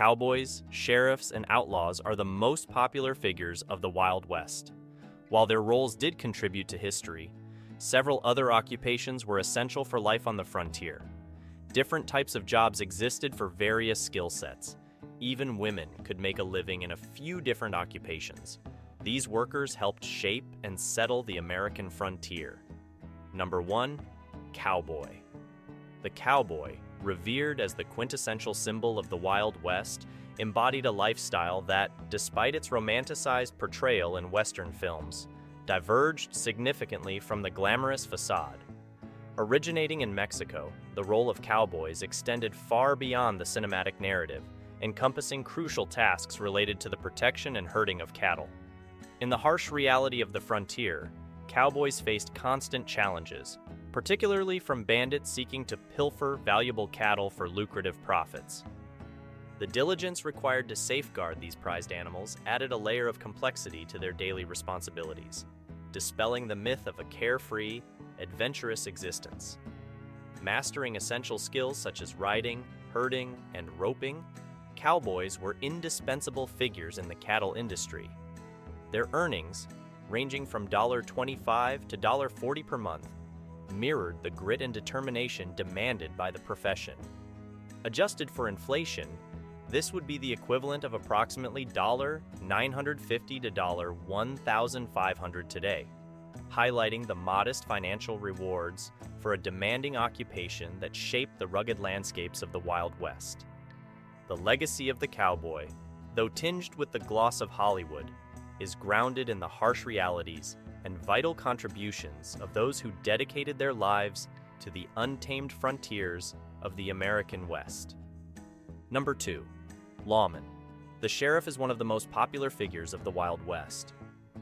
Cowboys, sheriffs, and outlaws are the most popular figures of the Wild West. While their roles did contribute to history, several other occupations were essential for life on the frontier. Different types of jobs existed for various skill sets. Even women could make a living in a few different occupations. These workers helped shape and settle the American frontier. Number 1, cowboy. The cowboy, revered as the quintessential symbol of the Wild West, embodied a lifestyle that, despite its romanticized portrayal in Western films, diverged significantly from the glamorous facade. Originating in Mexico, the role of cowboys extended far beyond the cinematic narrative, encompassing crucial tasks related to the protection and herding of cattle. In the harsh reality of the frontier, cowboys faced constant challenges, particularly from bandits seeking to pilfer valuable cattle for lucrative profits. The diligence required to safeguard these prized animals added a layer of complexity to their daily responsibilities, dispelling the myth of a carefree, adventurous existence. Mastering essential skills such as riding, herding, and roping, cowboys were indispensable figures in the cattle industry. Their earnings, ranging from $25 to $40 per month, mirrored the grit and determination demanded by the profession. Adjusted for inflation, this would be the equivalent of approximately $950 to $1,500 today, highlighting the modest financial rewards for a demanding occupation that shaped the rugged landscapes of the Wild West. The legacy of the cowboy, though tinged with the gloss of Hollywood, is grounded in the harsh realities and vital contributions of those who dedicated their lives to the untamed frontiers of the American West. Number 2, lawman. The sheriff is one of the most popular figures of the Wild West.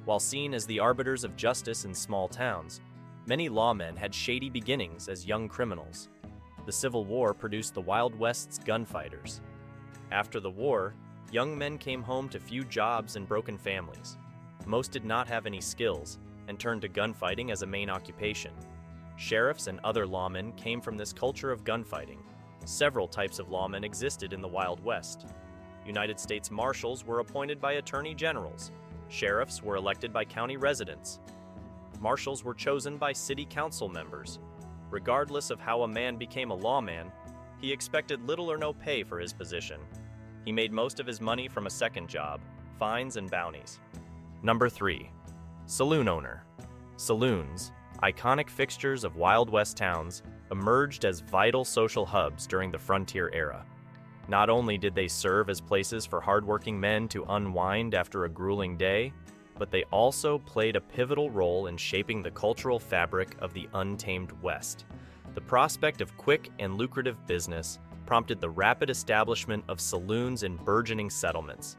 While seen as the arbiters of justice in small towns, many lawmen had shady beginnings as young criminals. The Civil War produced the Wild West's gunfighters. After the war, young men came home to few jobs and broken families. Most did not have any skills and turned to gunfighting as a main occupation. Sheriffs and other lawmen came from this culture of gunfighting. Several types of lawmen existed in the Wild West. United States Marshals were appointed by attorney generals. Sheriffs were elected by county residents. Marshals were chosen by city council members. Regardless of how a man became a lawman, he expected little or no pay for his position. He made most of his money from a second job, fines and bounties. Number 3, saloon owner. Saloons, iconic fixtures of Wild West towns, emerged as vital social hubs during the frontier era. Not only did they serve as places for hardworking men to unwind after a grueling day, but they also played a pivotal role in shaping the cultural fabric of the untamed West. The prospect of quick and lucrative business prompted the rapid establishment of saloons in burgeoning settlements.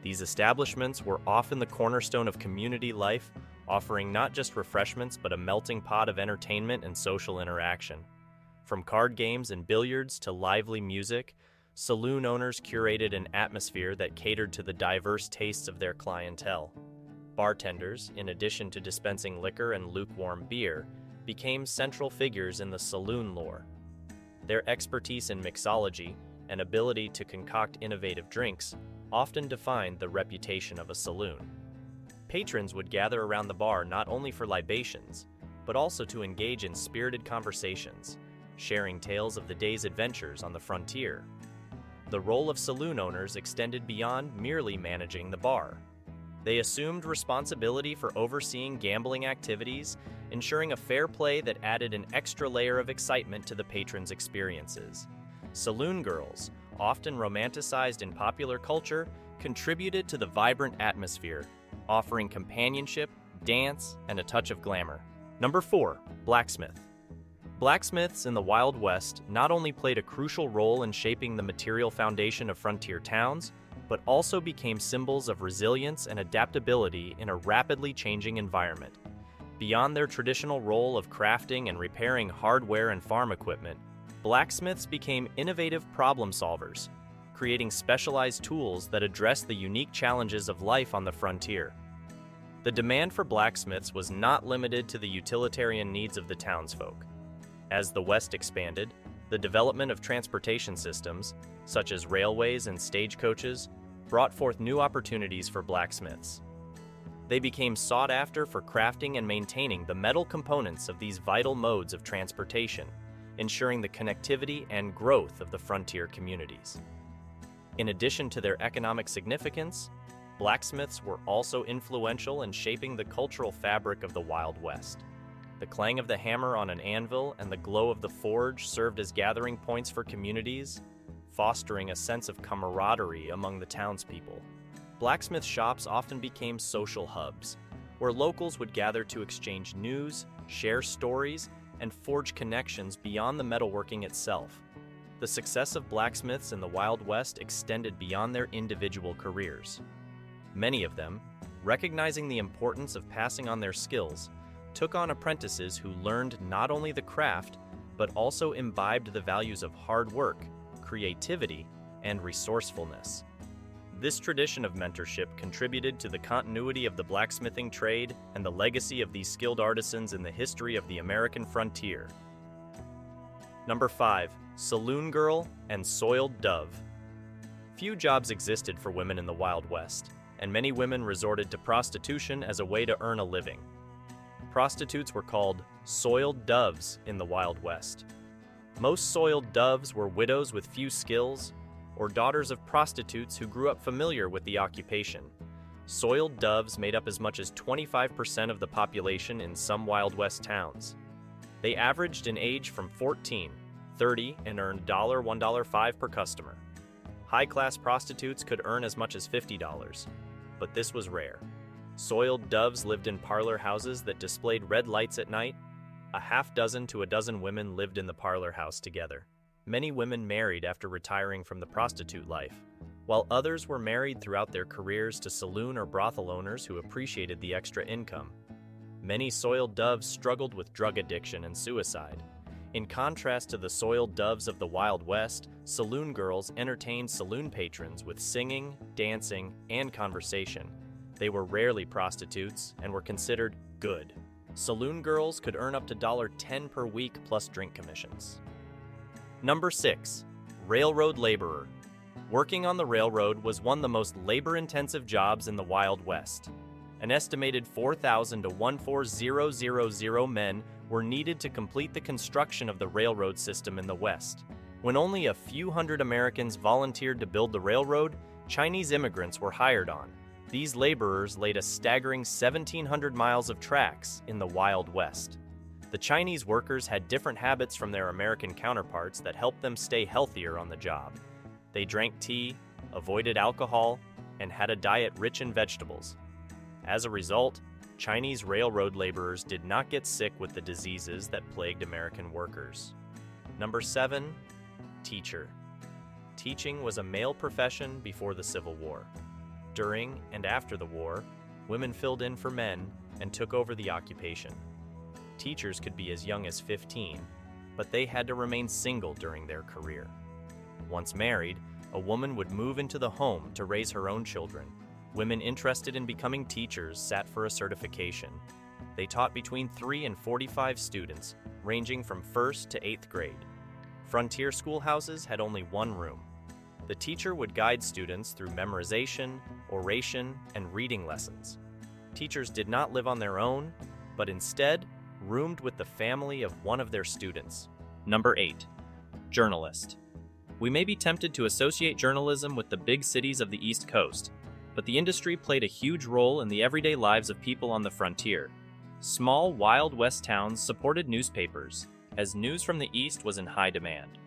These establishments were often the cornerstone of community life, offering not just refreshments but a melting pot of entertainment and social interaction. From card games and billiards to lively music, saloon owners curated an atmosphere that catered to the diverse tastes of their clientele. Bartenders, in addition to dispensing liquor and lukewarm beer, became central figures in the saloon lore. Their expertise in mixology and ability to concoct innovative drinks often defined the reputation of a saloon. Patrons would gather around the bar not only for libations, but also to engage in spirited conversations, sharing tales of the day's adventures on the frontier. The role of saloon owners extended beyond merely managing the bar. They assumed responsibility for overseeing gambling activities, ensuring a fair play that added an extra layer of excitement to the patrons' experiences. Saloon girls, often romanticized in popular culture, contributed to the vibrant atmosphere, offering companionship, dance, and a touch of glamour. Number 4, blacksmith. Blacksmiths in the Wild West not only played a crucial role in shaping the material foundation of frontier towns, but also became symbols of resilience and adaptability in a rapidly changing environment. Beyond their traditional role of crafting and repairing hardware and farm equipment, blacksmiths became innovative problem solvers, creating specialized tools that address the unique challenges of life on the frontier. The demand for blacksmiths was not limited to the utilitarian needs of the townsfolk. As the West expanded, the development of transportation systems, such as railways and stagecoaches, brought forth new opportunities for blacksmiths. They became sought after for crafting and maintaining the metal components of these vital modes of transportation, ensuring the connectivity and growth of the frontier communities. In addition to their economic significance, blacksmiths were also influential in shaping the cultural fabric of the Wild West. The clang of the hammer on an anvil and the glow of the forge served as gathering points for communities, fostering a sense of camaraderie among the townspeople. Blacksmith shops often became social hubs, where locals would gather to exchange news, share stories, and forge connections beyond the metalworking itself. The success of blacksmiths in the Wild West extended beyond their individual careers. Many of them, recognizing the importance of passing on their skills, took on apprentices who learned not only the craft, but also imbibed the values of hard work, creativity, and resourcefulness. This tradition of mentorship contributed to the continuity of the blacksmithing trade and the legacy of these skilled artisans in the history of the American frontier. Number 5. Saloon Girl and Soiled Dove. Few jobs existed for women in the Wild West, and many women resorted to prostitution as a way to earn a living. Prostitutes were called soiled doves in the Wild West. Most soiled doves were widows with few skills, or daughters of prostitutes who grew up familiar with the occupation. Soiled doves made up as much as 25% of the population in some Wild West towns. They averaged in age from 14, 30, and earned $1.05 per customer. High-class prostitutes could earn as much as $50, but this was rare. Soiled doves lived in parlor houses that displayed red lights at night. A half dozen to a dozen women lived in the parlor house together. Many women married after retiring from the prostitute life, while others were married throughout their careers to saloon or brothel owners who appreciated the extra income. Many soiled doves struggled with drug addiction and suicide. In contrast to the soiled doves of the Wild West, saloon girls entertained saloon patrons with singing, dancing, and conversation. They were rarely prostitutes and were considered good. Saloon girls could earn up to $10 per week plus drink commissions. Number 6. Railroad laborer. Working on the railroad was one of the most labor-intensive jobs in the Wild West. An estimated 4,000 to 14,000 men were needed to complete the construction of the railroad system in the West. When only a few hundred Americans volunteered to build the railroad, Chinese immigrants were hired on. These laborers laid a staggering 1,700 miles of tracks in the Wild West. The Chinese workers had different habits from their American counterparts that helped them stay healthier on the job. They drank tea, avoided alcohol, and had a diet rich in vegetables. As a result, Chinese railroad laborers did not get sick with the diseases that plagued American workers. Number 7. Teacher. Teaching was a male profession before the Civil War. During and after the war, women filled in for men and took over the occupation. Teachers could be as young as 15, but they had to remain single during their career. Once married, a woman would move into the home to raise her own children. Women interested in becoming teachers sat for a certification. They taught between 3 and 45 students, ranging from 1st to 8th grade. Frontier schoolhouses had only one room. The teacher would guide students through memorization, oration, and reading lessons. Teachers did not live on their own, but instead roomed with the family of one of their students. Number 8. Journalist. We may be tempted to associate journalism with the big cities of the East Coast, but the industry played a huge role in the everyday lives of people on the frontier. Small Wild West towns supported newspapers, as news from the East was in high demand.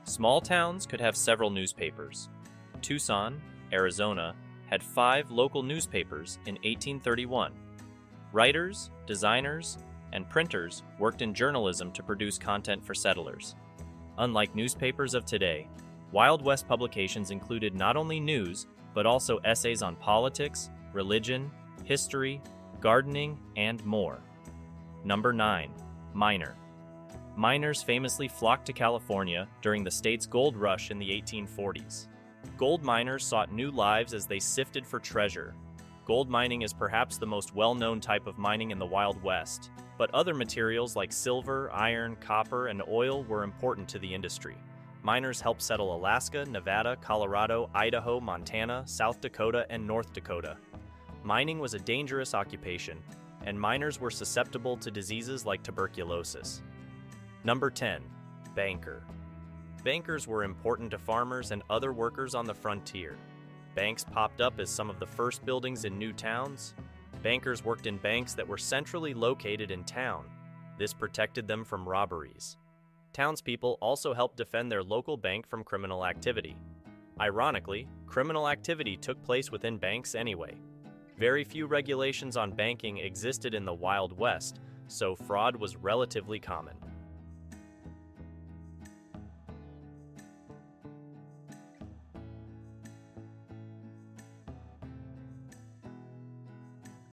Small towns could have several newspapers. Tucson, Arizona, had 5 local newspapers in 1831. Writers, designers, and printers worked in journalism to produce content for settlers. Unlike newspapers of today, Wild West publications included not only news, but also essays on politics, religion, history, gardening, and more. Number 9. Miner. Miners famously flocked to California during the state's gold rush in the 1840s. Gold miners sought new lives as they sifted for treasure. Gold mining is perhaps the most well-known type of mining in the Wild West, but other materials like silver, iron, copper, and oil were important to the industry. Miners helped settle Alaska, Nevada, Colorado, Idaho, Montana, South Dakota, and North Dakota. Mining was a dangerous occupation, and miners were susceptible to diseases like tuberculosis. Number 10. Banker. Bankers were important to farmers and other workers on the frontier. Banks popped up as some of the first buildings in new towns. Bankers worked in banks that were centrally located in town. This protected them from robberies. Townspeople also helped defend their local bank from criminal activity. Ironically, criminal activity took place within banks anyway. Very few regulations on banking existed in the Wild West, so fraud was relatively common.